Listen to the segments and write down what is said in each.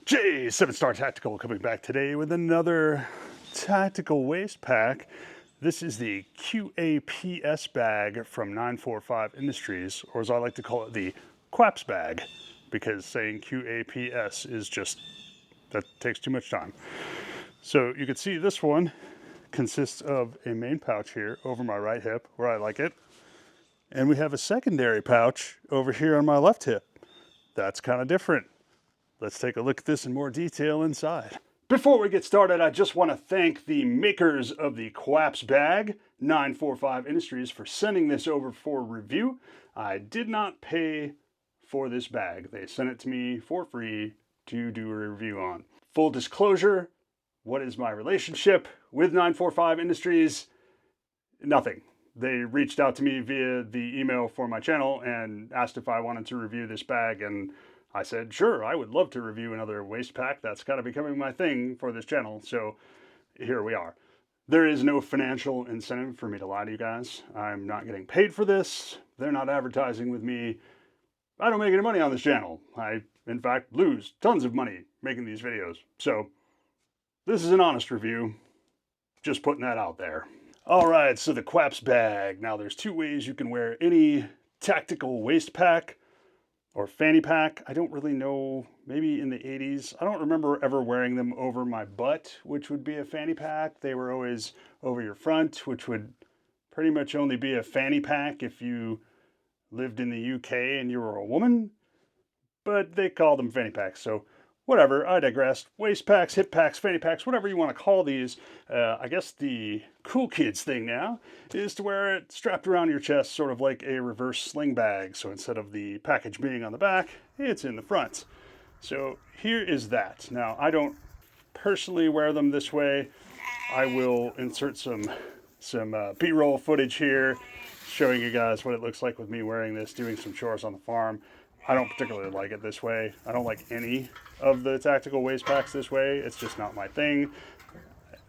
J7 Star Tactical coming back today with another tactical waist pack. This is the Q.A.P.S bag from 945 Industries, or as I like to call it, the Q.A.P.S bag, because saying Q.A.P.S is just, that takes too much time. So you can see this one consists of a main pouch here over my right hip, where I like it. And we have a secondary pouch over here on my left hip. That's kind of different. Let's take a look at this in more detail inside. Before we get started, I just want to thank the makers of the Q.A.P.S bag, 945 Industries, for sending this over for review. I did not pay for this bag. They sent it to me for free to do a review on. Full disclosure, what is my relationship with 945 Industries? Nothing. They reached out to me via the email for my channel and asked if I wanted to review this bag, and I said, sure, I would love to review another waist pack. That's kind of becoming my thing for this channel, so here we are. There is no financial incentive for me to lie to you guys. I'm not getting paid for this. They're not advertising with me. I don't make any money on this channel. I, in fact, lose tons of money making these videos. So this is an honest review. Just putting that out there. All right, so the Q.A.P.S bag. Now there's two ways you can wear any tactical waist pack or fanny pack. I don't really know, maybe in the 80s. I don't remember ever wearing them over my butt, which would be a fanny pack. They were always over your front, which would pretty much only be a fanny pack if you lived in the UK and you were a woman. But they call them fanny packs, so whatever, I digress. Waist packs, hip packs, fanny packs, whatever you want to call these. I guess the cool kids thing now is to wear it strapped around your chest, sort of like a reverse sling bag. So instead of the package being on the back, it's in the front. So here is that. Now, I don't personally wear them this way. I will insert some B-roll footage here showing you guys what it looks like with me wearing this, doing some chores on the farm. I don't particularly like it this way. I don't like any of the tactical waist packs this way. It's just not my thing.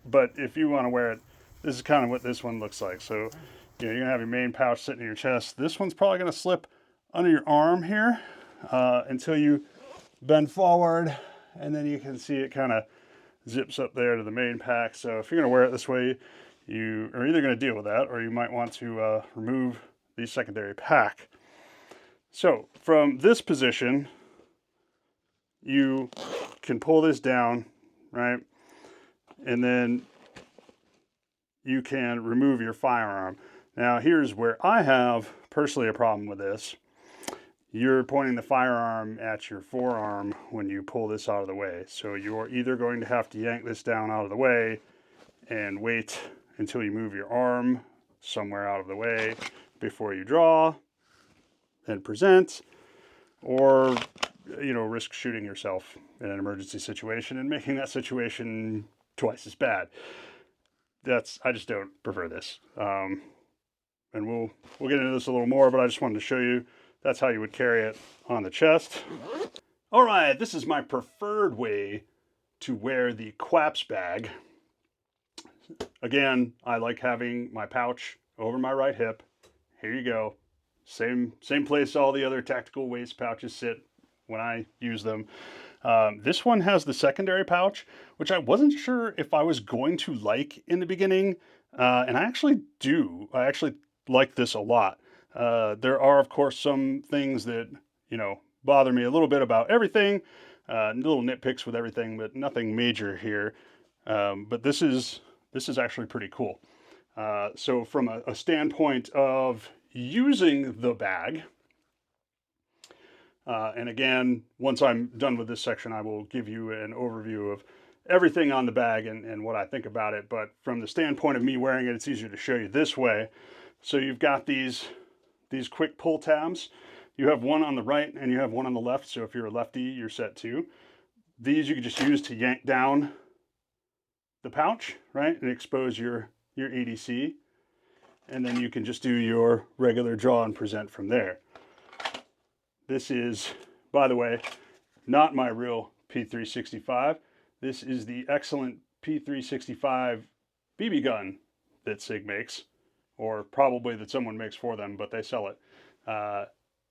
But if you want to wear it, this is kind of what this one looks like. So, you know, you're going to have your main pouch sitting in your chest. This one's probably going to slip under your arm here until you bend forward. And then you can see it kind of zips up there to the main pack. So if you're going to wear it this way, you are either going to deal with that, or you might want to remove the secondary pack. So from this position, you can pull this down, right? And then you can remove your firearm. Now here's where I have personally a problem with this. You're pointing the firearm at your forearm when you pull this out of the way. So you're either going to have to yank this down out of the way and wait until you move your arm somewhere out of the way before you draw and present, or, you know, risk shooting yourself in an emergency situation and making that situation twice as bad. I just don't prefer this. And we'll get into this a little more, but I just wanted to show you that's how you would carry it on the chest. All right, this is my preferred way to wear the Q.A.P.S bag. Again, I like having my pouch over my right hip. Here you go. Same place all the other tactical waist pouches sit when I use them. This one has the secondary pouch, which I wasn't sure if I was going to like in the beginning, and I actually do. I actually like this a lot. There are, of course, some things that, you know, bother me a little bit about everything, little nitpicks with everything, but nothing major here. But this is actually pretty cool. So from a standpoint of using the bag, and again, once I'm done with this section, I will give you an overview of everything on the bag and what I think about it. But from the standpoint of me wearing it, it's easier to show you this way. So you've got these quick pull tabs. You have one on the right and you have one on the left. So if you're a lefty, you're set to. These you can just use to yank down the pouch, right, and expose your ADC. And then you can just do your regular draw and present from there. This is, by the way, not my real P365. This is the excellent P365 BB gun that SIG makes, or probably that someone makes for them, but they sell it.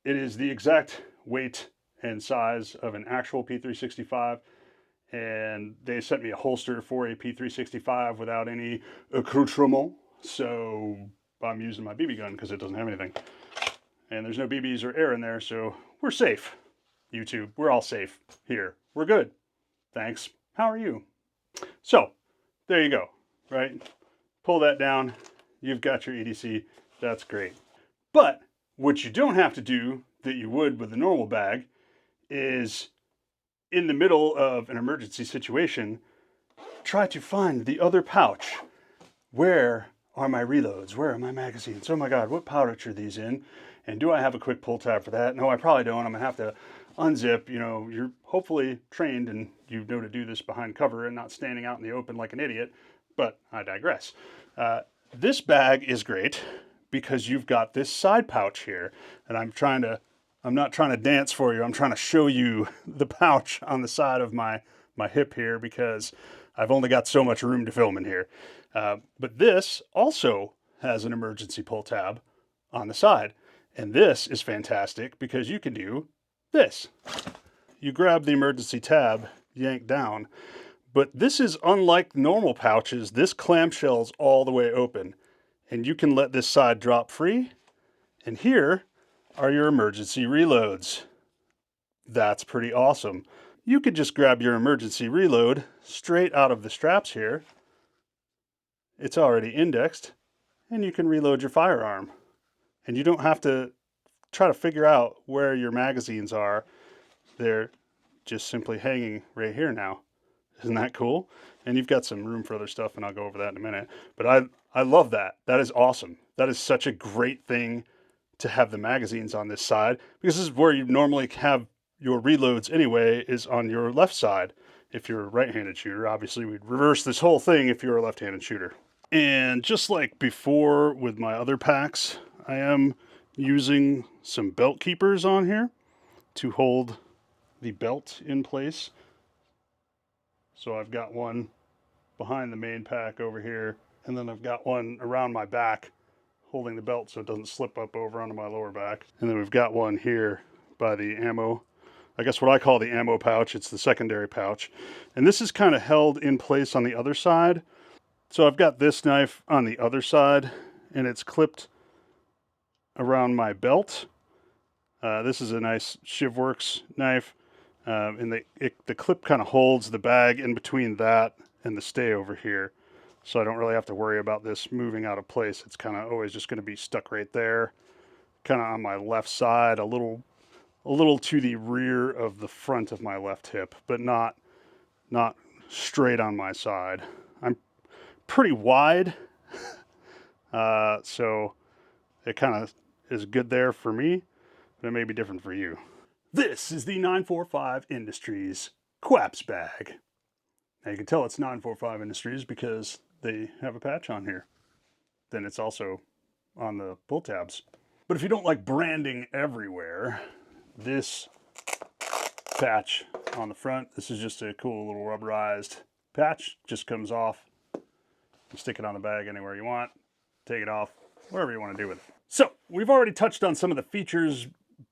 It is the exact weight and size of an actual P365. and they sent me a holster for a P365 without any accoutrement. So I'm using my BB gun because it doesn't have anything. And there's no BBs or air in there, so we're safe. YouTube, we're all safe here. We're good. Thanks. How are you? So there you go, right? Pull that down. You've got your EDC. That's great. But what you don't have to do that you would with a normal bag is, in the middle of an emergency situation, try to find the other pouch. Where are my reloads? Where are my magazines? Oh my God, what pouch are these in? And do I have a quick pull tab for that? No, I probably don't. I'm gonna have to unzip. You know, you're hopefully trained and you know to do this behind cover and not standing out in the open like an idiot, but I digress. This bag is great because you've got this side pouch here, and I'm not trying to dance for you. I'm trying to show you the pouch on the side of my hip here because I've only got so much room to film in here. But this also has an emergency pull tab on the side. And this is fantastic because you can do this. You grab the emergency tab, yank down, but this is unlike normal pouches. This clamshell's all the way open, and you can let this side drop free. And here are your emergency reloads. That's pretty awesome. You could just grab your emergency reload straight out of the straps here. It's already indexed, and you can reload your firearm. And you don't have to try to figure out where your magazines are. They're just simply hanging right here now. Isn't that cool? And you've got some room for other stuff, and I'll go over that in a minute. But I love that. That is awesome. That is such a great thing to have the magazines on this side, because this is where you normally have your reloads anyway, is on your left side. If you're a right-handed shooter, obviously we'd reverse this whole thing if you're a left-handed shooter. And just like before with my other packs, I am using some belt keepers on here to hold the belt in place. So I've got one behind the main pack over here, and then I've got one around my back holding the belt so it doesn't slip up over onto my lower back. And then we've got one here by the ammo, I guess what I call the ammo pouch. It's the secondary pouch. And this is kind of held in place on the other side. So I've got this knife on the other side, and it's clipped around my belt. This is a nice ShivWorks knife, and the clip kind of holds the bag in between that and the stay over here. So I don't really have to worry about this moving out of place. It's kind of always just going to be stuck right there, kind of on my left side, a little to the rear of the front of my left hip, but not straight on my side. I'm pretty wide, so it kind of is good there for me, but it may be different for you. This is the 945 Industries Q.A.P.S bag. Now you can tell it's 945 Industries because they have a patch on here. Then it's also on the pull tabs. But if you don't like branding everywhere, this patch on the front, this is just a cool little rubberized patch. Just comes off. You stick it on the bag anywhere you want. Take it off, whatever you want to do with it. So we've already touched on some of the features,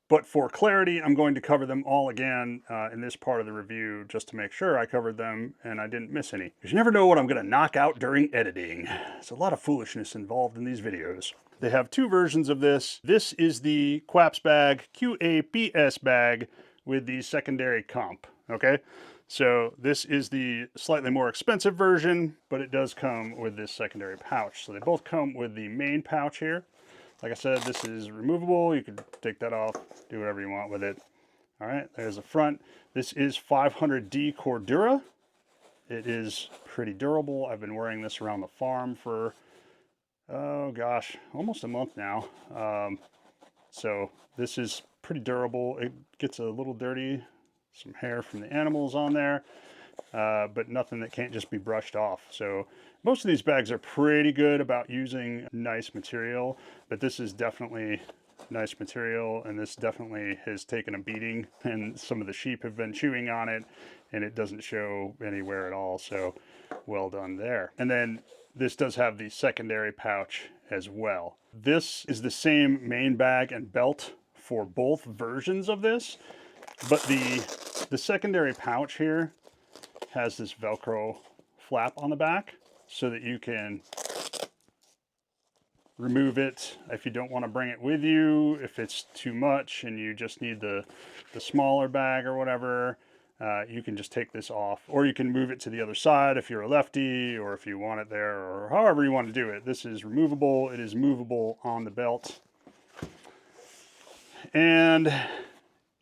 but for clarity, I'm going to cover them all again in this part of the review just to make sure I covered them and I didn't miss any. Because you never know what I'm going to knock out during editing. There's a lot of foolishness involved in these videos. They have two versions of this. This is the Q.A.P.S bag, Q.A.P.S bag with the secondary comp, okay? So this is the slightly more expensive version, but it does come with this secondary pouch. So they both come with the main pouch here. Like I said, this is removable. You can take that off, do whatever you want with it. All right, there's the front. This is 500D Cordura. It is pretty durable. I've been wearing this around the farm for, oh gosh, almost a month now. So this is pretty durable. It gets a little dirty, some hair from the animals on there, but nothing that can't just be brushed off. So most of these bags are pretty good about using nice material, but this is definitely nice material, and this definitely has taken a beating, and some of the sheep have been chewing on it, and it doesn't show anywhere at all, so well done there. And then this does have the secondary pouch as well. This is the same main bag and belt for both versions of this, but the secondary pouch here has this Velcro flap on the back so that you can remove it if you don't want to bring it with you, if it's too much and you just need the smaller bag or whatever. You can just take this off, or you can move it to the other side if you're a lefty, or if you want it there, or however you want to do it. This is removable. It is movable on the belt. And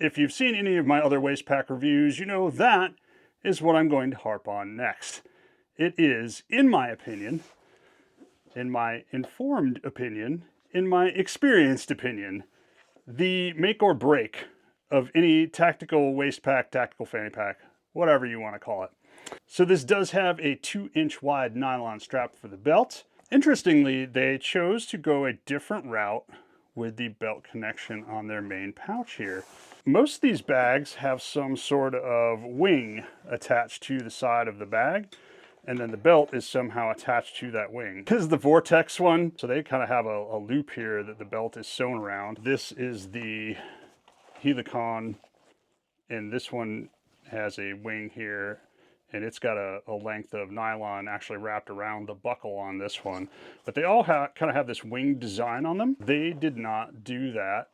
if you've seen any of my other waist pack reviews, you know that is what I'm going to harp on next. It is, in my opinion, in my informed opinion, in my experienced opinion, the make or break of any tactical waist pack, tactical fanny pack, whatever you want to call it. So this does have a 2-inch wide nylon strap for the belt. Interestingly, they chose to go a different route with the belt connection on their main pouch here. Most of these bags have some sort of wing attached to the side of the bag, and then the belt is somehow attached to that wing. This is the Vortex one, so they kind of have a loop here that the belt is sewn around. This is the Helicon, and this one has a wing here, and it's got a length of nylon actually wrapped around the buckle on this one. But they all kind of have this wing design on them. They did not do that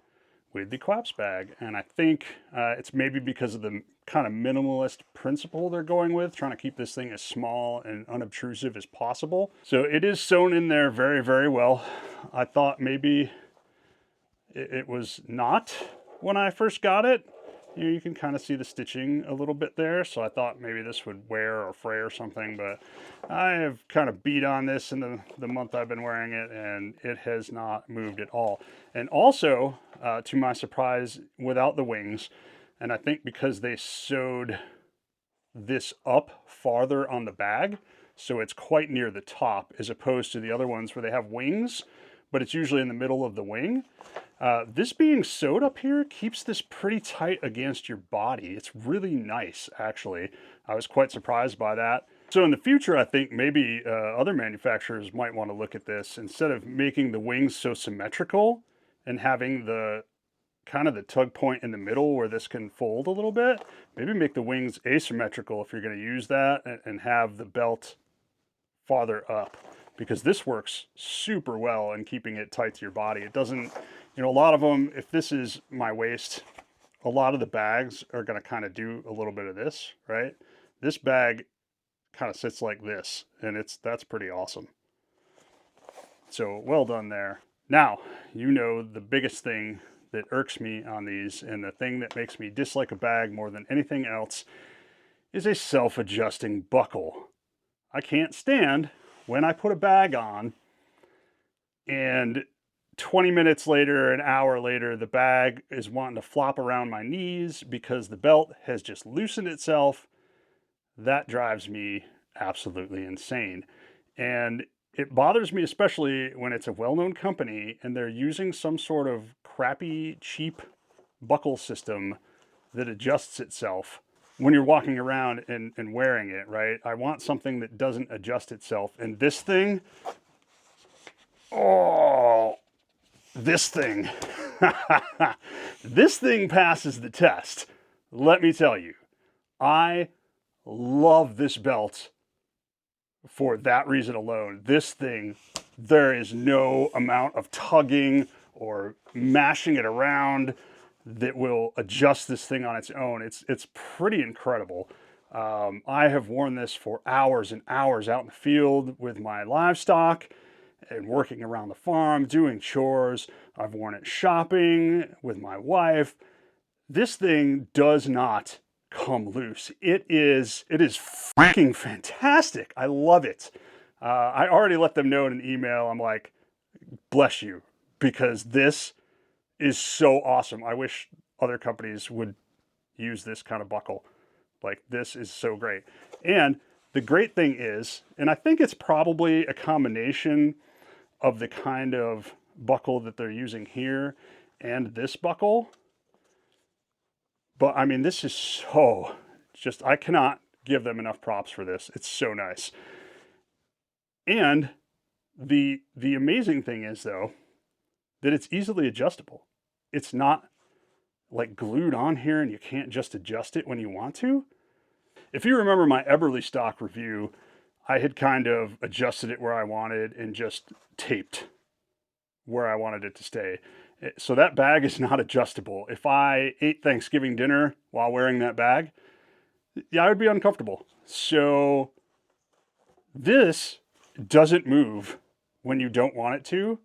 with the Q.A.P.S bag, and I think it's maybe because of the kind of minimalist principle they're going with, trying to keep this thing as small and unobtrusive as possible. So it is sewn in there very, very well. I thought maybe it was not when I first got it. You know, you can kind of see the stitching a little bit there, so I thought maybe this would wear or fray or something, but I have kind of beat on this in the month I've been wearing it, and it has not moved at all. And also, to my surprise, without the wings, and I think because they sewed this up farther on the bag, so it's quite near the top, as opposed to the other ones where they have wings, but it's usually in the middle of the wing. This being sewed up here keeps this pretty tight against your body. It's really nice, actually. I was quite surprised by that. So in the future, I think maybe other manufacturers might want to look at this. Instead of making the wings so symmetrical and having the kind of the tug point in the middle where this can fold a little bit, maybe make the wings asymmetrical if you're going to use that, and have the belt farther up, because this works super well in keeping it tight to your body. It doesn't, you know, a lot of them, if this is my waist, a lot of the bags are going to kind of do a little bit of this, right? This bag kind of sits like this, and that's pretty awesome. So well done there. Now, you know, the biggest thing that irks me on these, and the thing that makes me dislike a bag more than anything else, is a self-adjusting buckle. I can't stand when I put a bag on and 20 minutes later, an hour later, the bag is wanting to flop around my knees because the belt has just loosened itself. That drives me absolutely insane. And it bothers me especially when it's a well-known company and they're using some sort of crappy, cheap buckle system that adjusts itself when you're walking around and wearing it, right? I want something that doesn't adjust itself. And this thing, oh, this thing, this thing passes the test. Let me tell you, I love this belt for that reason alone. This thing, there is no amount of tugging or mashing it around that will adjust this thing on its own. It's pretty incredible. I have worn this for hours and hours out in the field with my livestock and working around the farm, doing chores. I've worn it shopping with my wife. This thing does not come loose. It is freaking fantastic. I love it. I already let them know in an email. I'm like, bless you, because this is so awesome. I wish other companies would use this kind of buckle. Like, this is so great. And the great thing is, and I think it's probably a combination of the kind of buckle that they're using here and this buckle. But I mean, this is so just, I cannot give them enough props for this. It's so nice. And the amazing thing is, though, that it's easily adjustable. It's not like glued on here and you can't just adjust it when you want to. If you remember my Eberly stock review, I had kind of adjusted it where I wanted and just taped where I wanted it to stay. So that bag is not adjustable. If I ate Thanksgiving dinner while wearing that bag, yeah, I would be uncomfortable. So this doesn't move when you don't want it to.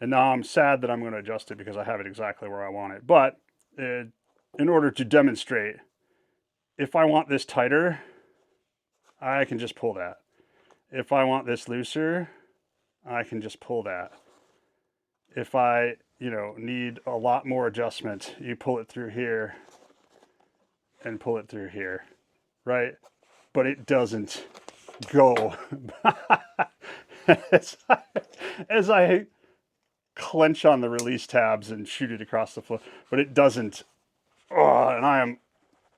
And now I'm sad that I'm going to adjust it because I have it exactly where I want it. But in order to demonstrate, if I want this tighter, I can just pull that. If I want this looser, I can just pull that. If I, need a lot more adjustment, you pull it through here and pull it through here, right? But it doesn't go as I clench on the release tabs and shoot it across the floor, but it doesn't. Oh, and I am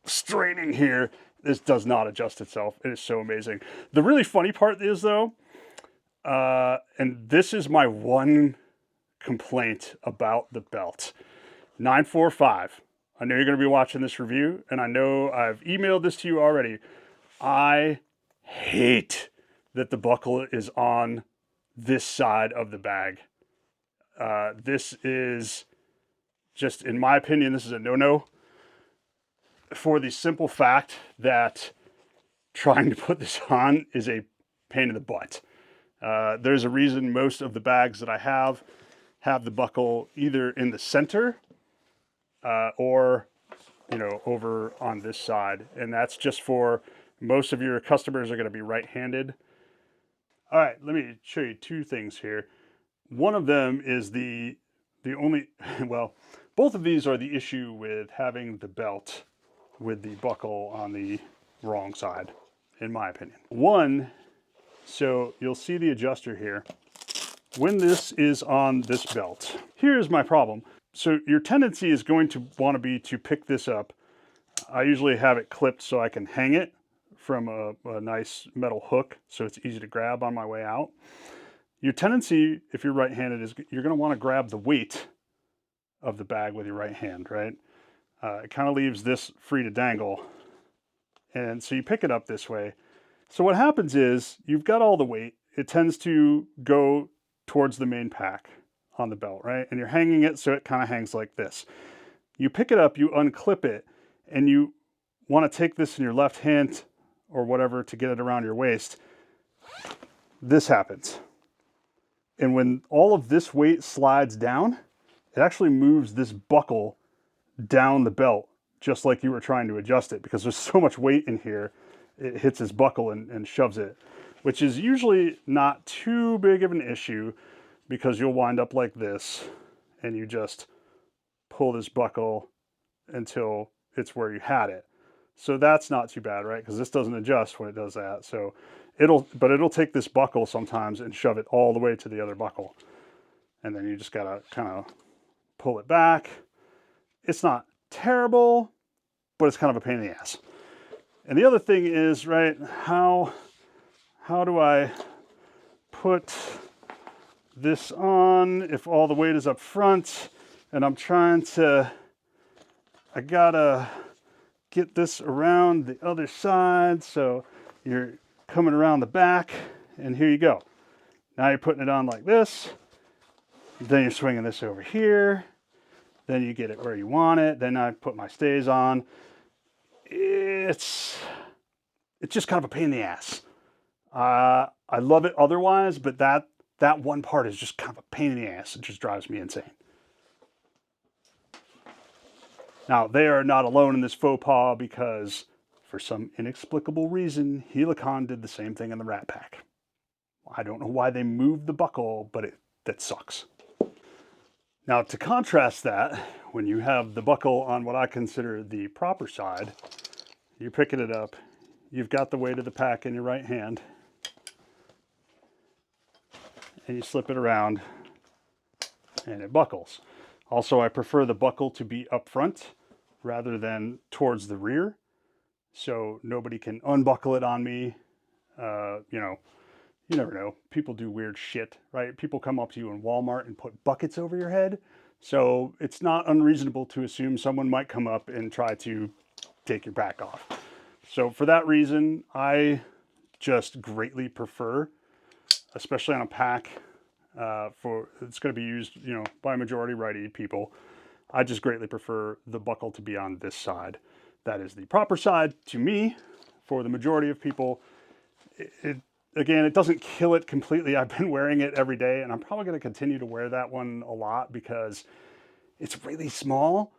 straining here. This does not adjust itself. It is so amazing. The really funny part is though, and this is my one complaint about the belt. 945. I know you're going to be watching this review, and I know I've emailed this to you already. I hate that the buckle is on this side of the bag. This is just, in my opinion, this is a no-no for the simple fact that trying to put this on is a pain in the butt. There's a reason most of the bags that I have the buckle either in the center or, over on this side. And that's just for most of your customers are going to be right-handed. All right, let me show you two things here. One of them is the only, well, both of these are the issue with having the belt with the buckle on the wrong side, in my opinion. One, so you'll see the adjuster here. When this is on this belt, here's my problem. So your tendency is going to want to be to pick this up. I usually have it clipped so I can hang it from a nice metal hook so it's easy to grab on my way out. Your tendency, if you're right-handed, is you're going to want to grab the weight of the bag with your right hand, right? It kind of leaves this free to dangle. And so you pick it up this way. So what happens is you've got all the weight. It tends to go towards the main pack on the belt, right? And you're hanging it so it kind of hangs like this. You pick it up, you unclip it, and you want to take this in your left hand or whatever to get it around your waist. This happens. And when all of this weight slides down, it actually moves this buckle down the belt, just like you were trying to adjust it, because there's so much weight in here, it hits this buckle and shoves it, which is usually not too big of an issue because you'll wind up like this and you just pull this buckle until it's where you had it. So that's not too bad, right? Because this doesn't adjust when it does that. So it'll take this buckle sometimes and shove it all the way to the other buckle. And then you just gotta kind of pull it back. It's not terrible, but it's kind of a pain in the ass. And the other thing is, right, how do I put this on if all the weight is up front and I gotta get this around the other side. So you're coming around the back and here you go. Now you're putting it on like this. Then you're swinging this over here. Then you get it where you want it. Then I put my stays on. It's just kind of a pain in the ass. I love it otherwise, but that one part is just kind of a pain in the ass. It just drives me insane. Now, they are not alone in this faux pas because for some inexplicable reason, Helicon did the same thing in the Rat Pack. I don't know why they moved the buckle, but that sucks. Now, to contrast that, when you have the buckle on what I consider the proper side, you're picking it up, you've got the weight of the pack in your right hand, and you slip it around, and it buckles. Also, I prefer the buckle to be up front rather than towards the rear, so nobody can unbuckle it on me. You never know. People do weird shit, right? People come up to you in Walmart and put buckets over your head. So it's not unreasonable to assume someone might come up and try to take your back off. So for that reason, I just greatly prefer, especially on a pack, for it's going to be used, by a majority righty people. I just greatly prefer the buckle to be on this side. That is the proper side to me. For the majority of people, again, it doesn't kill it completely. I've been wearing it every day, and I'm probably going to continue to wear that one a lot because it's really small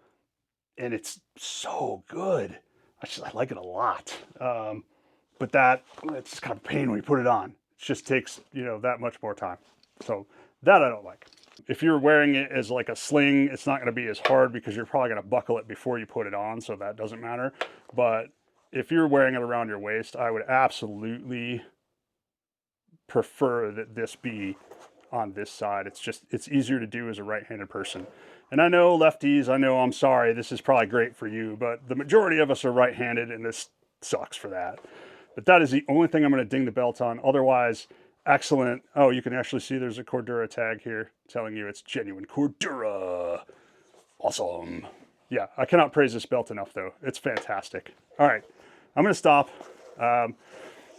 and it's so good. I like it a lot. But it's just kind of a pain when you put it on. It just takes, that much more time. So that I don't like. If you're wearing it as like a sling, it's not going to be as hard because you're probably going to buckle it before you put it on, so that doesn't matter. But if you're wearing it around your waist, I would absolutely prefer that this be on this side. It's easier to do as a right-handed person. And I know lefties, I'm sorry, this is probably great for you, but the majority of us are right-handed and this sucks for that. But that is the only thing I'm going to ding the belt on. Otherwise, excellent. Oh, you can actually see there's a Cordura tag here telling you it's genuine Cordura. Awesome. Yeah, I cannot praise this belt enough though. It's fantastic. All right, I'm going to stop.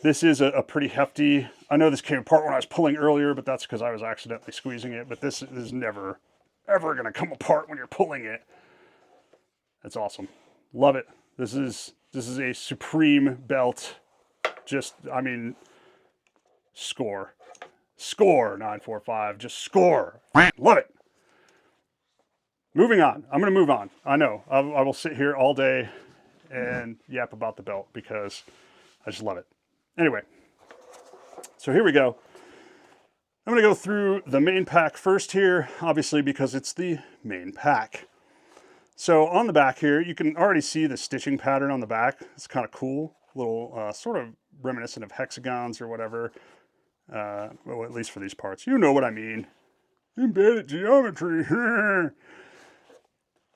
This is a pretty hefty, I know this came apart when I was pulling earlier, but that's because I was accidentally squeezing it. But this is never, ever going to come apart when you're pulling it. That's awesome. Love it. This is a supreme belt. Score 945, just score. Love it. Moving on. I'm going to move on. I know. I will sit here all day and yap about the belt because I just love it. Anyway, so here we go. I'm going to go through the main pack first here, obviously because it's the main pack. So on the back here, you can already see the stitching pattern on the back. It's kind of cool. A little sort of reminiscent of hexagons or whatever. Well, at least for these parts. You know what I mean. I'm bad at geometry.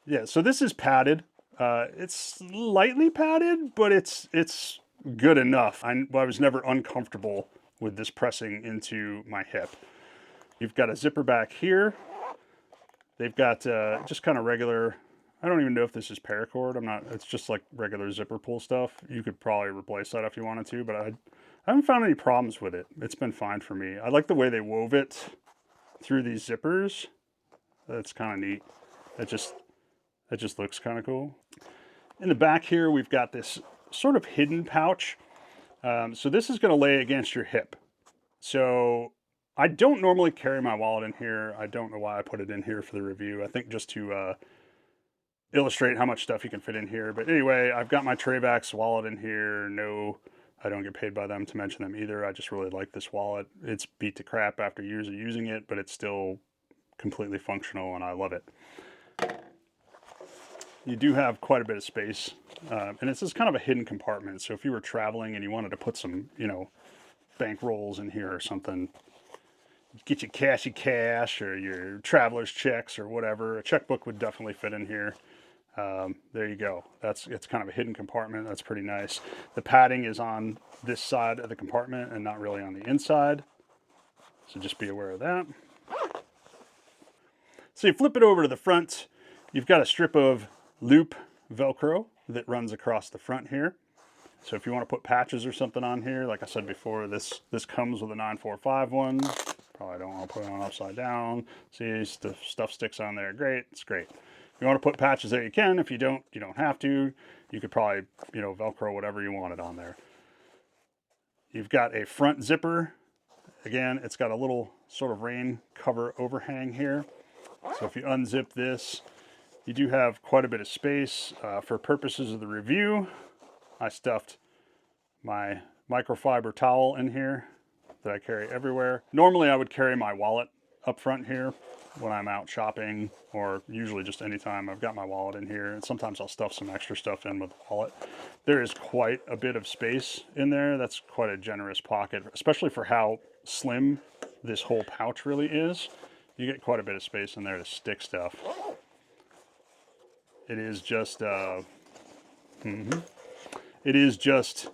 Yeah, so this is padded. It's slightly padded, but it's good enough. I was never uncomfortable with this pressing into my hip. You've got a zipper back here. They've got just kind of regular, I don't even know if this is paracord. It's just like regular zipper pull stuff. You could probably replace that if you wanted to, but I haven't found any problems with it. It's been fine for me. I like the way they wove it through these zippers. That's kind of neat. It just looks kind of cool. In the back here, we've got this sort of hidden pouch. So this is going to lay against your hip. So I don't normally carry my wallet in here. I don't know why I put it in here for the review. I think just to illustrate how much stuff you can fit in here. But anyway, I've got my Trayvax wallet in here. No, I don't get paid by them to mention them either. I just really like this wallet. It's beat to crap after years of using it, but it's still completely functional and I love it. You do have quite a bit of space, and it's just kind of a hidden compartment. So if you were traveling and you wanted to put some, bank rolls in here or something, get your cashy cash or your traveler's checks or whatever, a checkbook would definitely fit in here. There you go. It's kind of a hidden compartment. That's pretty nice. The padding is on this side of the compartment and not really on the inside. So just be aware of that. So you flip it over to the front. You've got a strip of loop Velcro that runs across the front here. So if you want to put patches or something on here, like I said before, this comes with a 945 one. Probably don't want to put it on upside down. See, the stuff sticks on there. Great, it's great. If you want to put patches there, you can. If you don't have to. You could probably, Velcro whatever you wanted on there. You've got a front zipper. Again, it's got a little sort of rain cover overhang here. So if you unzip this, you do have quite a bit of space. For purposes of the review, I stuffed my microfiber towel in here that I carry everywhere. Normally I would carry my wallet up front here when I'm out shopping, or usually just anytime I've got my wallet in here, and sometimes I'll stuff some extra stuff in with the wallet. There is quite a bit of space in there. That's quite a generous pocket, especially for how slim this whole pouch really is. You get quite a bit of space in there to stick stuff. It is just it is just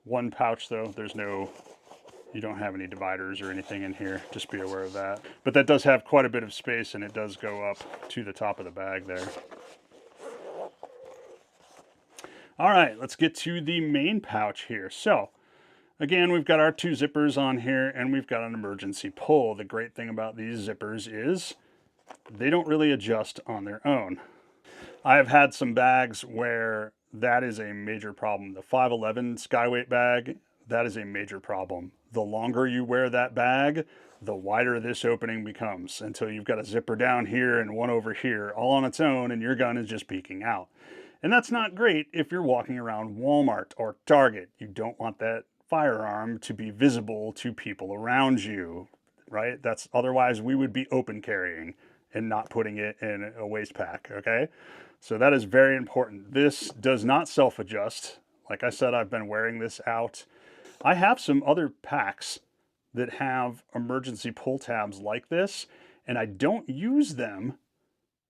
one pouch though. You don't have any dividers or anything in here. Just be aware of that. But that does have quite a bit of space, and it does go up to the top of the bag there. All right, let's get to the main pouch here. So again, we've got our 2 zippers on here and we've got an emergency pull. The great thing about these zippers is they don't really adjust on their own. I've had some bags where that is a major problem. The 511 Skyweight bag, that is a major problem. The longer you wear that bag, the wider this opening becomes until you've got a zipper down here and one over here all on its own and your gun is just peeking out. And that's not great if you're walking around Walmart or Target. You don't want that firearm to be visible to people around you, right? That's otherwise we would be open carrying and not putting it in a waist pack, okay? So that is very important. This does not self-adjust. Like I said, I've been wearing this out. I have some other packs that have emergency pull tabs like this, and I don't use them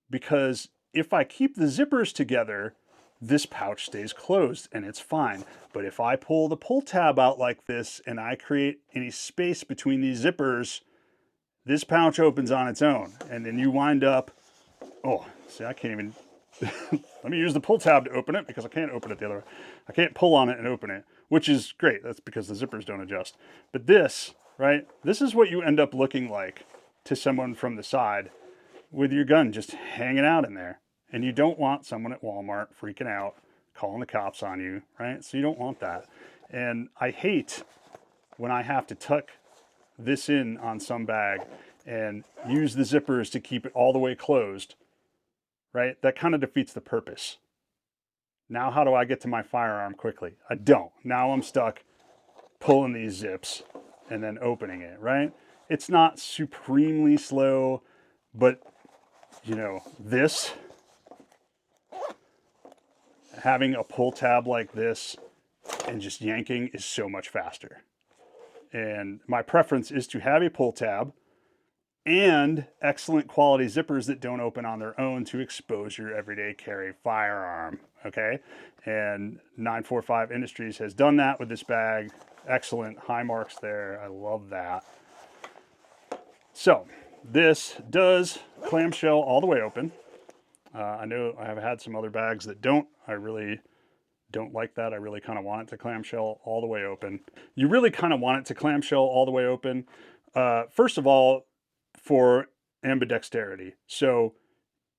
because if I keep the zippers together, this pouch stays closed and it's fine. But if I pull the pull tab out like this and I create any space between these zippers, this pouch opens on its own. And then you wind up, oh, see, I can't even, let me use the pull tab to open it because I can't open it the other way. I can't pull on it and open it, which is great. That's because the zippers don't adjust. But this, right, this is what you end up looking like to someone from the side with your gun just hanging out in there. And you don't want someone at Walmart freaking out, calling the cops on you, right? So you don't want that. And I hate when I have to tuck this in on some bag and use the zippers to keep it all the way closed, right? That kind of defeats the purpose. Now, how do I get to my firearm quickly? I don't. Now I'm stuck pulling these zips and then opening it, right? It's not supremely slow, but you know, this, having a pull tab like this and just yanking is so much faster. And my preference is to have a pull tab and excellent quality zippers that don't open on their own to expose your everyday carry firearm, okay? And 945 Industries has done that with this bag. Excellent, high marks there. I love that. So this does clamshell all the way open. I know I have had some other bags that don't. I really don't like that. I really kind of want it to clamshell all the way open. You really kind of want it to clamshell all the way open. First of all, for ambidexterity. So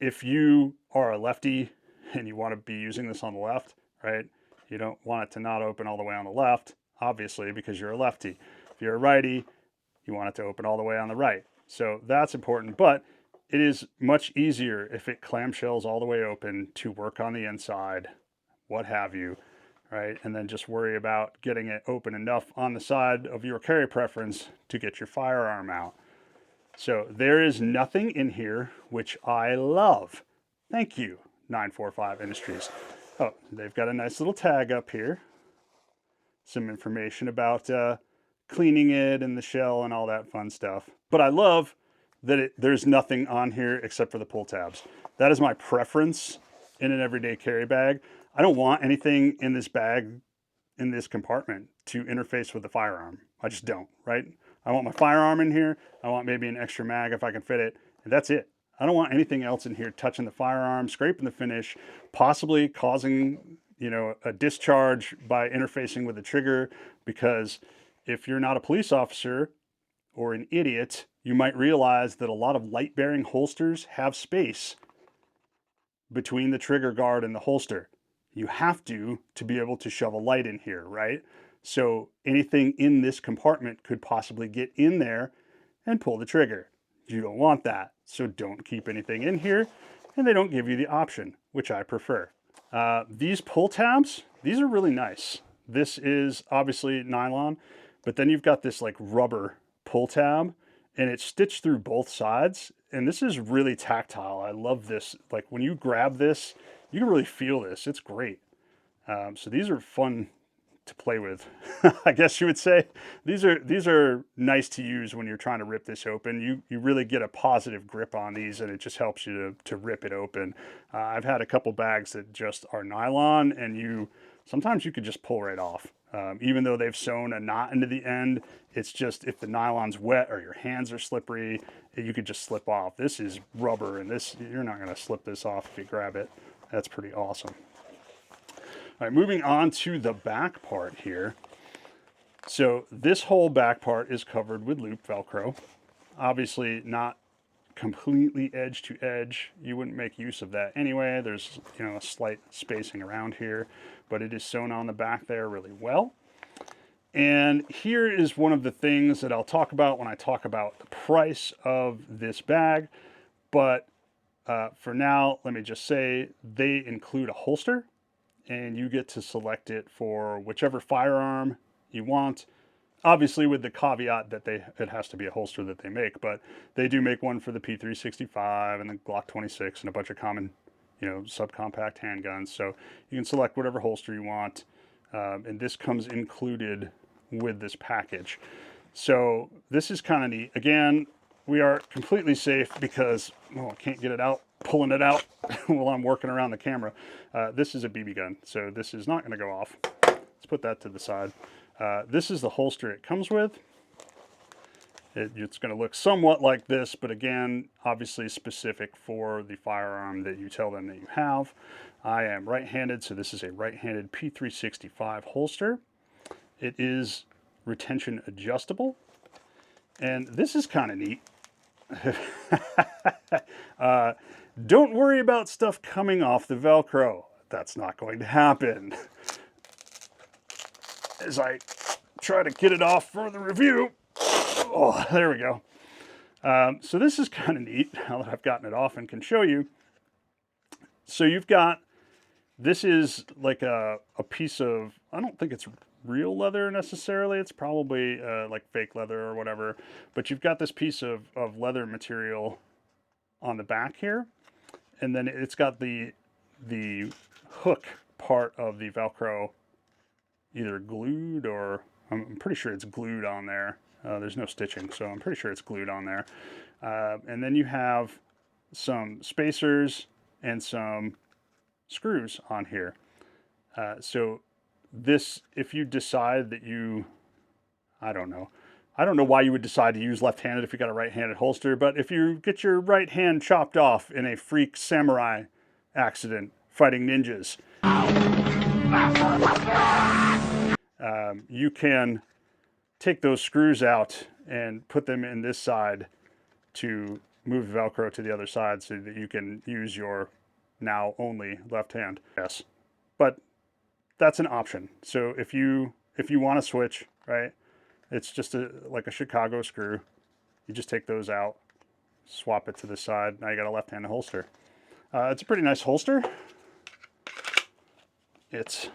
if you are a lefty and you want to be using this on the left, right? You don't want it to not open all the way on the left, obviously, because you're a lefty. If you're a righty, you want it to open all the way on the right. So that's important, but it is much easier if it clamshells all the way open to work on the inside, what have you, right? And then just worry about getting it open enough on the side of your carry preference to get your firearm out. So there is nothing in here, which I love. Thank you, 945 Industries. Oh, they've got a nice little tag up here. Some information about cleaning it and the shell and all that fun stuff. But I love that there's nothing on here except for the pull tabs. That is my preference in an everyday carry bag. I don't want anything in this bag, in this compartment, to interface with the firearm. I just don't, right? I want my firearm in here. I want maybe an extra mag if I can fit it, and that's it. I don't want anything else in here touching the firearm, scraping the finish, possibly causing, you know, a discharge by interfacing with the trigger, because if you're not a police officer or an idiot, you might realize that a lot of light-bearing holsters have space between the trigger guard and the holster. You have to be able to shove a light in here, right? So anything in this compartment could possibly get in there and pull the trigger. You don't want that, so don't keep anything in here, and they don't give you the option, which I prefer. These pull tabs, these are really nice. This is obviously nylon, but then you've got this like rubber pull tab, and it's stitched through both sides, and this is really tactile. I love this. Like when you grab this, you can really feel this. It's great. So these are fun to play with, I guess you would say. These are nice to use when you're trying to rip this open. You really get a positive grip on these, and it just helps you to rip it open. I've had a couple bags that just are nylon, and sometimes you could just pull right off. Even though they've sewn a knot into the end, it's just, if the nylon's wet or your hands are slippery, you could just slip off. This is rubber, and you're not going to slip this off if you grab it. That's pretty awesome. All right, moving on to the back part here. So this whole back part is covered with loop Velcro. Obviously not completely edge to edge. You wouldn't make use of that anyway. There's, you know, a slight spacing around here, but it is sewn on the back there really well. And here is one of the things that I'll talk about when I talk about the price of this bag. But for now, let me just say they include a holster, and you get to select it for whichever firearm you want. Obviously with the caveat that it has to be a holster that they make, but they do make one for the P365 and the Glock 26 and a bunch of common, you know, subcompact handguns. So you can select whatever holster you want. And this comes included with this package. So this is kind of neat. Again, we are completely safe because, well, I can't get it out, pulling it out while I'm working around the camera. This is a BB gun, so this is not going to go off. Let's put that to the side. This is the holster it comes with. It's going to look somewhat like this, but again, obviously specific for the firearm that you tell them that you have. I am right-handed, so this is a right-handed P365 holster. It is retention adjustable, and this is kind of neat. Don't worry about stuff coming off the Velcro. That's not going to happen. As I try to get it off for the review. Oh, there we go. So this is kind of neat now that I've gotten it off and can show you. So you've got, this is like a piece of, I don't think it's real leather necessarily. It's probably like fake leather or whatever. But you've got this piece of leather material on the back here. And then it's got the hook part of the Velcro either glued or I'm pretty sure it's glued on there. There's no stitching, so I'm pretty sure it's glued on there. And then you have some spacers and some screws on here. So this, if you decide that you, I don't know why you would decide to use left-handed if you got a right-handed holster, but if you get your right hand chopped off in a freak samurai accident fighting ninjas, you can take those screws out and put them in this side to move the Velcro to the other side so that you can use your now only left hand. Yes, but that's an option. So if you want to switch, right, it's just like a Chicago screw. You just take those out, swap it to the side. Now you got a left-handed holster. It's a pretty nice holster. It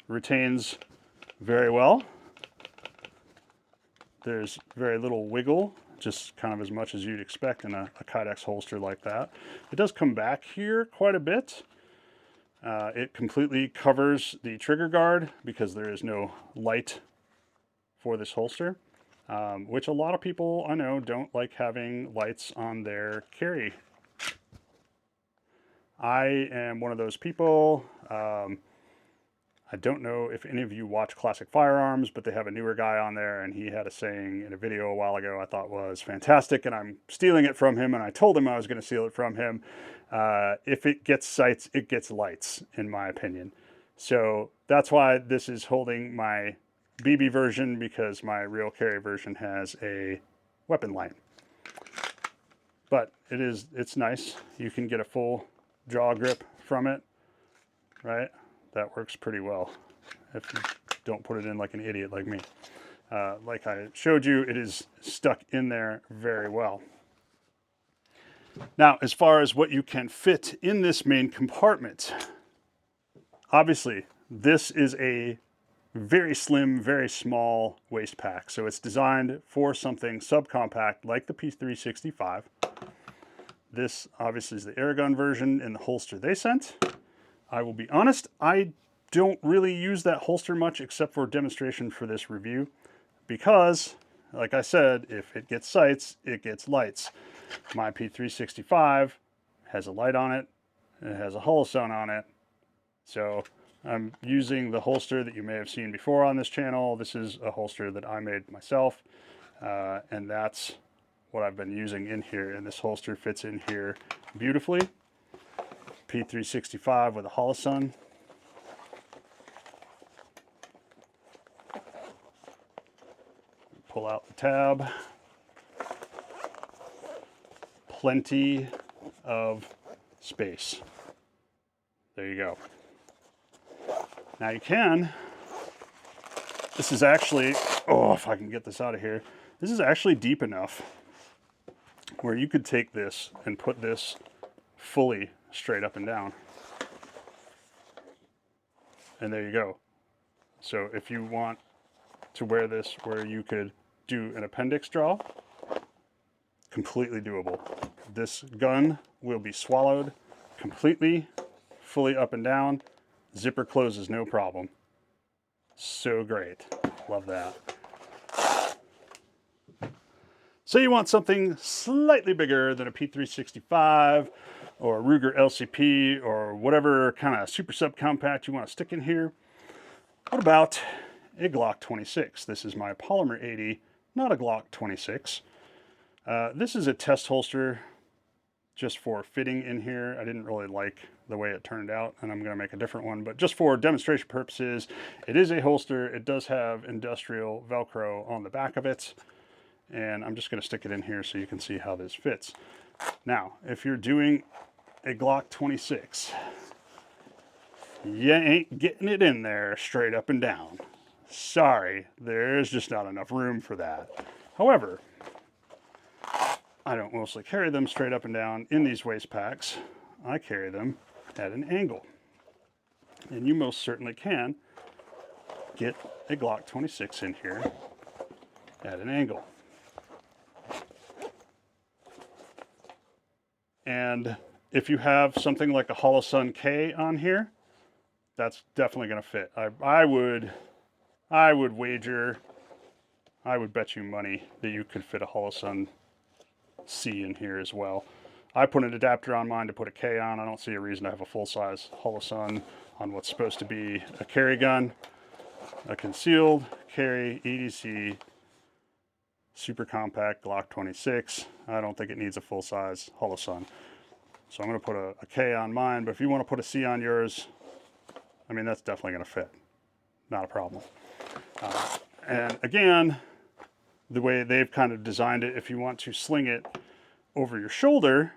retains very well. There's very little wiggle, just kind of as much as you'd expect in a Kydex holster like that. It does come back here quite a bit. It completely covers the trigger guard because there is no light for this holster, which a lot of people I know don't like having lights on their carry. I am one of those people. I don't know if any of you watch Classic Firearms, but they have a newer guy on there, and he had a saying in a video a while ago I thought was fantastic, and I'm stealing it from him, and I told him I was going to steal it from him. If it gets sights, it gets lights, in my opinion. So that's why this is holding my BB version, because my real carry version has a weapon light. But it's nice. You can get a full jaw grip from it, right? That works pretty well if you don't put it in like an idiot like me. Like I showed you, it is stuck in there very well. Now, as far as what you can fit in this main compartment, obviously this is a very slim, very small waist pack. So it's designed for something subcompact like the P365. This obviously is the airgun version in the holster they sent. I will be honest, I don't really use that holster much except for demonstration for this review because, like I said, if it gets sights, it gets lights. My P365 has a light on it, it has a holosone on it, so I'm using the holster that you may have seen before on this channel. This is a holster that I made myself, and that's what I've been using in here, and this holster fits in here beautifully. P365 with a holosone. pull out the tab. Plenty of space. There you go. Now you can, this is actually, oh, if I can get this out of here, this is actually deep enough where you could take this and put this fully straight up and down. And there you go. So if you want to wear this where you could do an appendix draw, completely doable. This gun will be swallowed completely, fully up and down. Zipper closes no problem. So great. Love that. So you want something slightly bigger than a P365 or a Ruger LCP or whatever kind of super subcompact you want to stick in here. What about a Glock 26? This is my Polymer 80, not a Glock 26. This is a test holster just for fitting in here. I didn't really like the way it turned out, and I'm going to make a different one, but just for demonstration purposes, it is a holster. It does have industrial Velcro on the back of it, and I'm just going to stick it in here so you can see how this fits. Now, if you're doing a Glock 26, you ain't getting it in there straight up and down. Sorry, there's just not enough room for that. However, I don't mostly carry them straight up and down in these waist packs. I carry them at an angle. And you most certainly can get a Glock 26 in here at an angle. And if you have something like a Holosun K on here, that's definitely going to fit. I would wager, I would bet you money that you could fit a Holosun C in here as well. I put an adapter on mine to put a K on. I don't see a reason to have a full-size Holosun on what's supposed to be a carry gun. A concealed carry EDC super compact Glock 26. I don't think it needs a full-size Holosun. So I'm going to put a K on mine, but if you want to put a C on yours, I mean, that's definitely going to fit. Not a problem. And again, the way they've kind of designed it, if you want to sling it over your shoulder,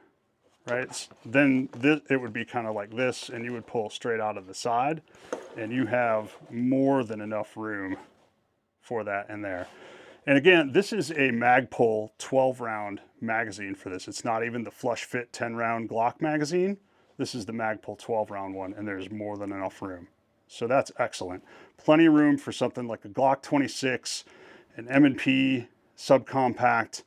right, then it would be kind of like this, and you would pull straight out of the side, and you have more than enough room for that in there. And again, this is a Magpul 12-round magazine for this. It's not even the flush fit 10-round Glock magazine. This is the Magpul 12-round one, and there's more than enough room. So that's excellent. Plenty of room for something like a Glock 26, an M&P subcompact,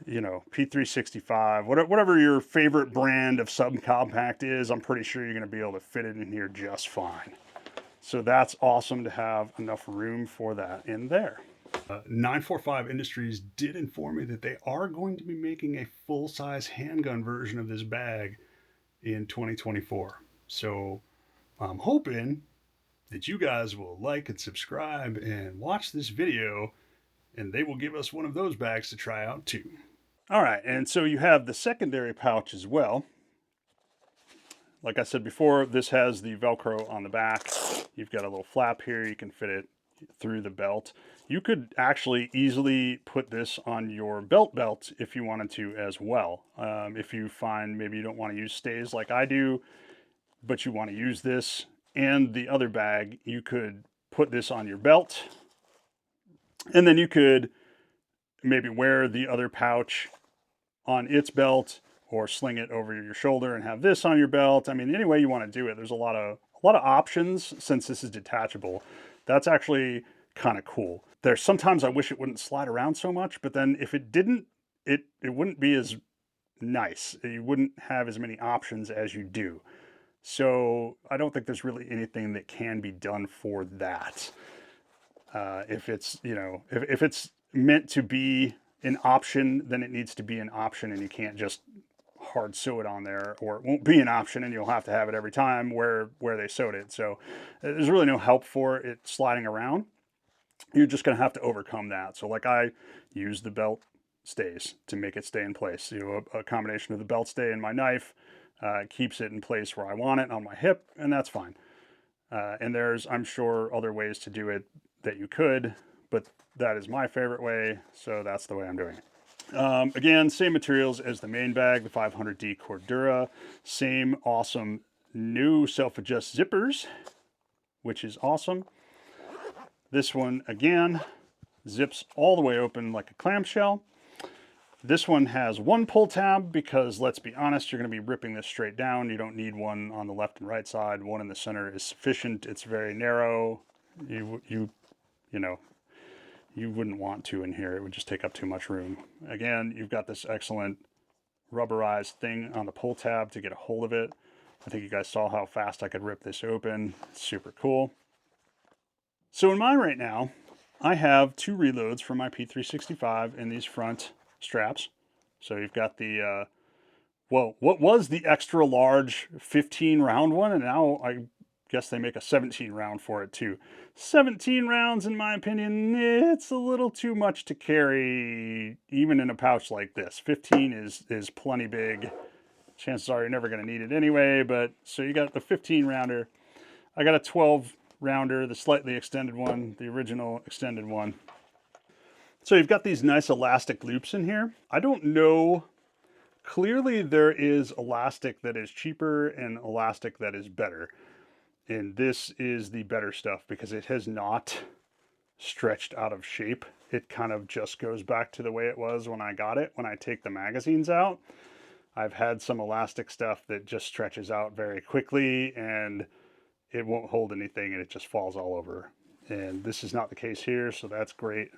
you know, P365, whatever your favorite brand of subcompact is, I'm pretty sure you're going to be able to fit it in here just fine. So that's awesome to have enough room for that in there. 945 Industries did inform me that they are going to be making a full-size handgun version of this bag in 2024. So I'm hoping that you guys will like and subscribe and watch this video, and they will give us one of those bags to try out too. All right, and so you have the secondary pouch as well. Like I said before, this has the Velcro on the back. You've got a little flap here. You can fit it through the belt. You could actually easily put this on your belt if you wanted to as well. If you find maybe you don't want to use stays like I do, but you want to use this and the other bag, you could put this on your belt, and then you could maybe wear the other pouch on its belt or sling it over your shoulder and have this on your belt. I mean, any way you want to do it, there's a lot of options since this is detachable. That's actually kind of cool. There's sometimes I wish it wouldn't slide around so much, but then if it didn't, it wouldn't be as nice. You wouldn't have as many options as you do. So I don't think there's really anything that can be done for that. If it's, you know, if it's meant to be an option, then it needs to be an option, and you can't just hard sew it on there, or it won't be an option and you'll have to have it every time where they sewed it. So there's really no help for it sliding around. You're just going to have to overcome that. So like I use the belt stays to make it stay in place. You know, a combination of the belt stay and my knife keeps it in place where I want it on my hip, and that's fine. And there's, I'm sure, other ways to do it that you could, but that is my favorite way, so that's the way I'm doing it. Again, same materials as the main bag, the 500D Cordura. Same awesome new self-adjust zippers, which is awesome. This one, again, zips all the way open like a clamshell. This one has one pull tab because, let's be honest, you're going to be ripping this straight down. You don't need one on the left and right side. One in the center is sufficient. It's very narrow. You know, you wouldn't want to in here. It would just take up too much room. Again, you've got this excellent rubberized thing on the pull tab to get a hold of it. I think you guys saw how fast I could rip this open. It's super cool. So in mine right now, I have 2 reloads for my P365 in these front straps. So you've got the, well, what was the extra large 15 round one, and now I guess they make a 17 round for it too. 17 rounds, in my opinion, it's a little too much to carry, even in a pouch like this. 15 is plenty big. Chances are you're never going to need it anyway, but so you got the 15 rounder. I got a 12 rounder, the slightly extended one, the original extended one. So you've got these nice elastic loops in here. I don't know, clearly there is elastic that is cheaper and elastic that is better. And this is the better stuff because it has not stretched out of shape. It kind of just goes back to the way it was when I got it, when I take the magazines out. I've had some elastic stuff that just stretches out very quickly and it won't hold anything and it just falls all over. And this is not the case here, so that's great.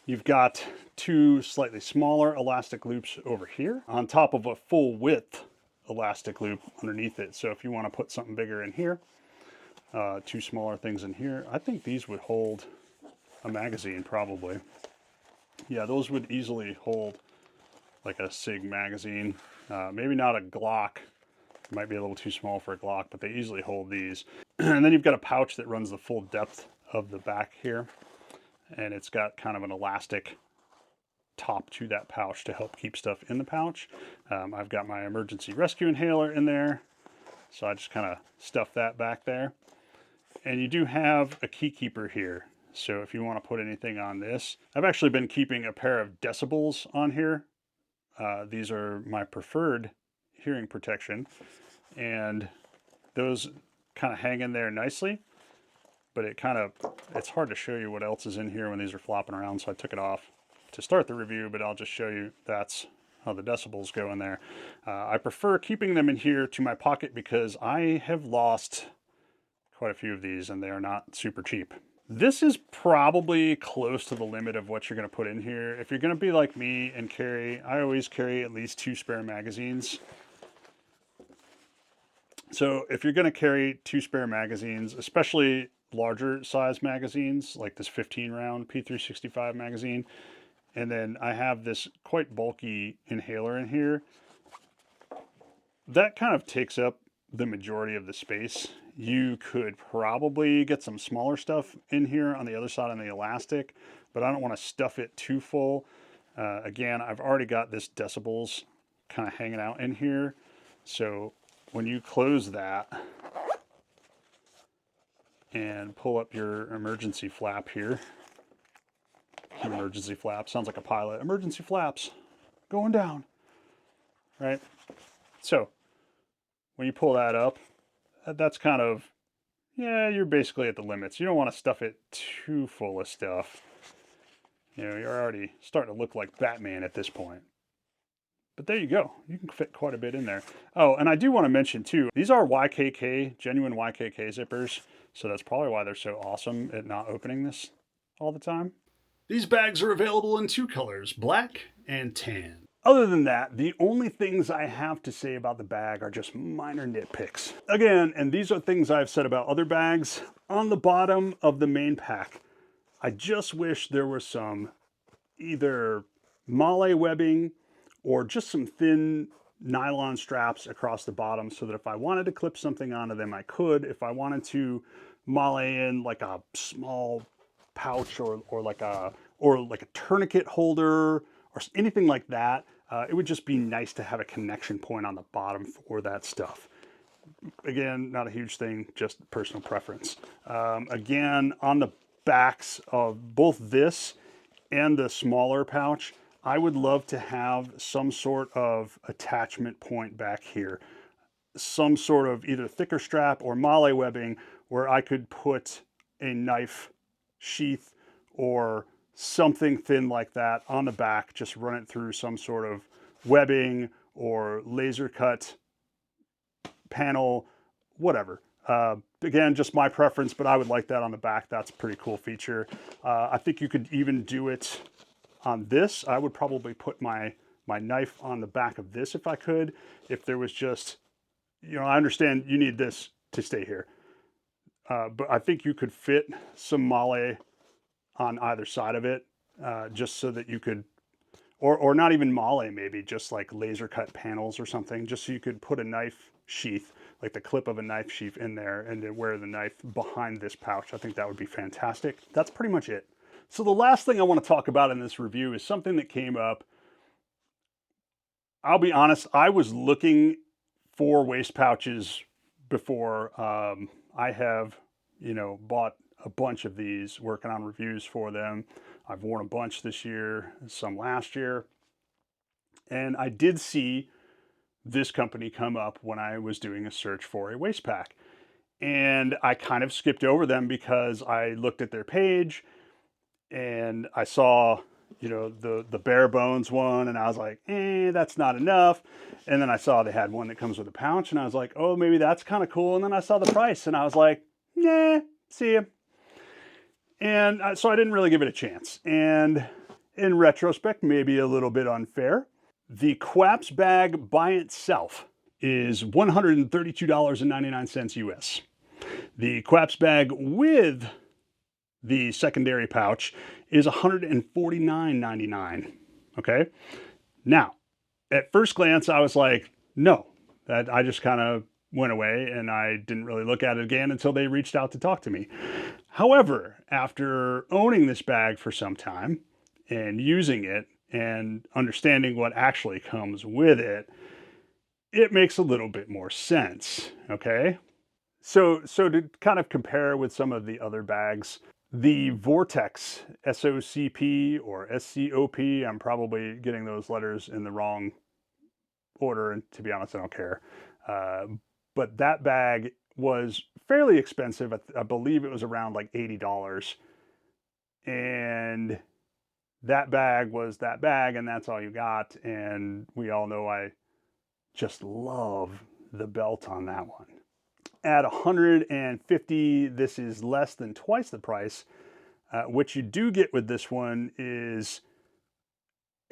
You've got 2 slightly smaller elastic loops over here on top of a full width elastic loop underneath it. So if you want to put something bigger in here, 2 smaller things in here, I think these would hold a magazine probably. Yeah, those would easily hold like a SIG magazine. Maybe not a Glock. It might be a little too small for a Glock, but they easily hold these. And then you've got a pouch that runs the full depth of the back here. And it's got kind of an elastic top to that pouch to help keep stuff in the pouch. I've got my emergency rescue inhaler in there, so I just kind of stuff that back there. And you do have a key keeper here, so if you want to put anything on this. I've actually been keeping a pair of decibels on here. These are my preferred hearing protection, and those kind of hang in there nicely. But it's hard to show you what else is in here when these are flopping around, so I took it off to start the review, but I'll just show you that's how the decibels go in there. I prefer keeping them in here to my pocket because I have lost quite a few of these and they are not super cheap. This is probably close to the limit of what you're going to put in here. If you're going to be like me and I always carry at least 2 spare magazines. So if you're going to carry 2 spare magazines, especially larger size magazines like this 15 round P365 magazine, and then I have this quite bulky inhaler in here, that kind of takes up the majority of the space. You could probably get some smaller stuff in here on the other side on the elastic, but I don't want to stuff it too full. Again, I've already got this decibels kind of hanging out in here, so when you close that and pull up your emergency flap here. Emergency flap, sounds like a pilot. Emergency flaps, going down, right? So when you pull that up, that's kind of, yeah, you're basically at the limits. You don't want to stuff it too full of stuff. You know, you're already starting to look like Batman at this point. But there you go. You can fit quite a bit in there. Oh, and I do want to mention too, these are YKK, genuine YKK zippers. So that's probably why they're so awesome at not opening this all the time. These bags are available in 2 colors, black and tan. Other than that, the only things I have to say about the bag are just minor nitpicks. Again, and these are things I've said about other bags, on the bottom of the main pack, I just wish there was some either Male webbing or just some thin nylon straps across the bottom so that if I wanted to clip something onto them, I could. If I wanted to Male in like a small pouch or like a tourniquet holder or anything like that, it would just be nice to have a connection point on the bottom for that stuff. Again, not a huge thing, just personal preference. Again, on the backs of both this and the smaller pouch, I would love to have some sort of attachment point back here. Some sort of either thicker strap or MOLLE webbing where I could put a knife sheath or something thin like that on the back, just run it through some sort of webbing or laser cut panel, whatever. Again, just my preference, but I would like that on the back. That's a pretty cool feature. I think you could even do it on this. I would probably put my knife on the back of this if I could. If there was just, you know, I understand you need this to stay here. But I think you could fit some MOLLE on either side of it, just so that you could, or not even MOLLE, maybe just like laser cut panels or something, just so you could put a knife sheath, like the clip of a knife sheath in there, and then wear the knife behind this pouch. I think that would be fantastic. That's pretty much it. So the last thing I want to talk about in this review is something that came up. I'll be honest, I was looking for waist pouches before. I have, you know, bought a bunch of these, working on reviews for them. I've worn a bunch this year, some last year. And I did see this company come up when I was doing a search for a waist pack. And I kind of skipped over them because I looked at their page and I saw, you know, the bare bones one, and I was like, that's not enough. And then I saw they had one that comes with a pouch, and I was like, oh, maybe that's kind of cool. And then I saw the price, and I was like, nah, see ya. And so I didn't really give it a chance. And in retrospect, maybe a little bit unfair. The Q.A.P.S bag by itself is $132.99 US. The Q.A.P.S bag with the secondary pouch is $149.99. Okay. Now, at first glance, I was like, no, that I just kind of went away and I didn't really look at it again until they reached out to talk to me. However, after owning this bag for some time and using it and understanding what actually comes with it, it makes a little bit more sense. Okay. So to kind of compare with some of the other bags, the Vortex SOCP or SCOP, I'm probably getting those letters in the wrong order, and to be honest, I don't care. But that bag was fairly expensive. I believe it was around like $80. And that bag was that bag, and that's all you got. And we all know I just love the belt on that one. At $150, this is less than twice the price. What you do get with this one is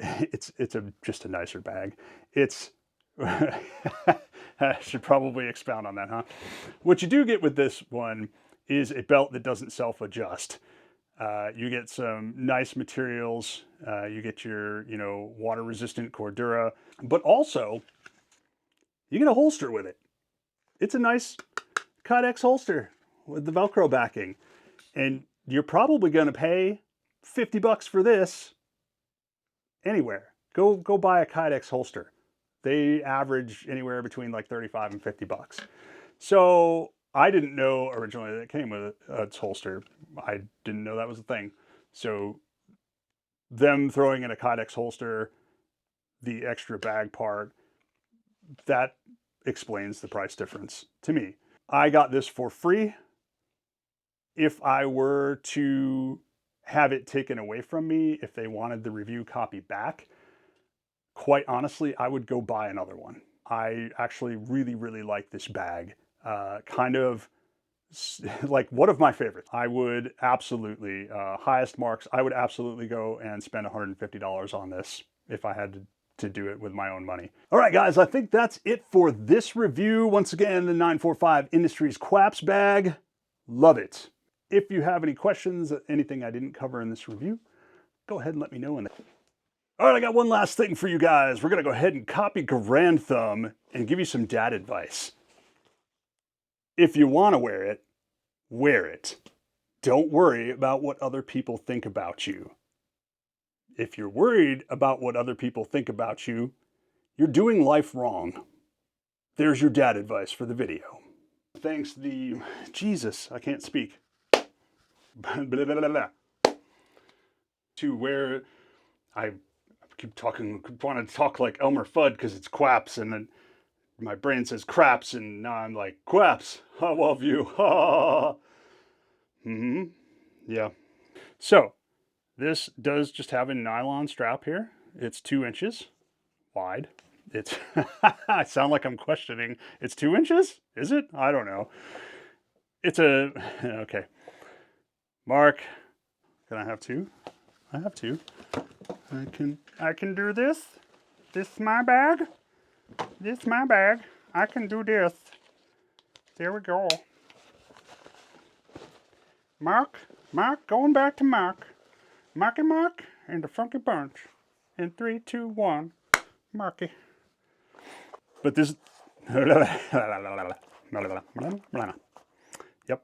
it's just a nicer bag. It's I should probably expound on that, huh? What you do get with this one is a belt that doesn't self-adjust. You get some nice materials. You get your, you know, water-resistant Cordura, but also you get a holster with it. It's a nice Kydex holster with the Velcro backing. And you're probably going to pay $50 for this anywhere. Go buy a Kydex holster. They average anywhere between like $35 and $50. So I didn't know originally that it came with its holster. I didn't know that was a thing. So them throwing in a Kydex holster, the extra bag part, that explains the price difference to me. I got this for free. If I were to have it taken away from me, if they wanted the review copy back, quite honestly, I would go buy another one. I actually really, really like this bag. Kind of like one of my favorites. I would absolutely, highest marks, I would absolutely go and spend $150 on this if I had to do it with my own money. All right, guys, I think that's it for this review. Once again, the 945 Industries Q.A.P.S bag. Love it. If you have any questions, anything I didn't cover in this review, go ahead and let me know. All right, I got one last thing for you guys. We're going to go ahead and copy Grand Thumb and give you some dad advice. If you want to wear it, wear it. Don't worry about what other people think about you. If you're worried about what other people think about you, you're doing life wrong. There's your dad advice for the video. Thanks Jesus, I can't speak. to where I want to talk like Elmer Fudd because it's Q.A.P.S, and then my brain says craps, and now I'm like, Q.A.P.S, I love you. Yeah. So this does just have a nylon strap here. It's 2 inches wide. It's, I sound like I'm questioning. It's 2 inches? Is it? I don't know. It's a, okay. Mark, can I have 2? I have 2. I can do this. This is my bag. This is my bag. I can do this. There we go. Mark, going back to Mark. Marky Mark and the Funky Bunch. In 3, 2, 1, Marky. But this, yep.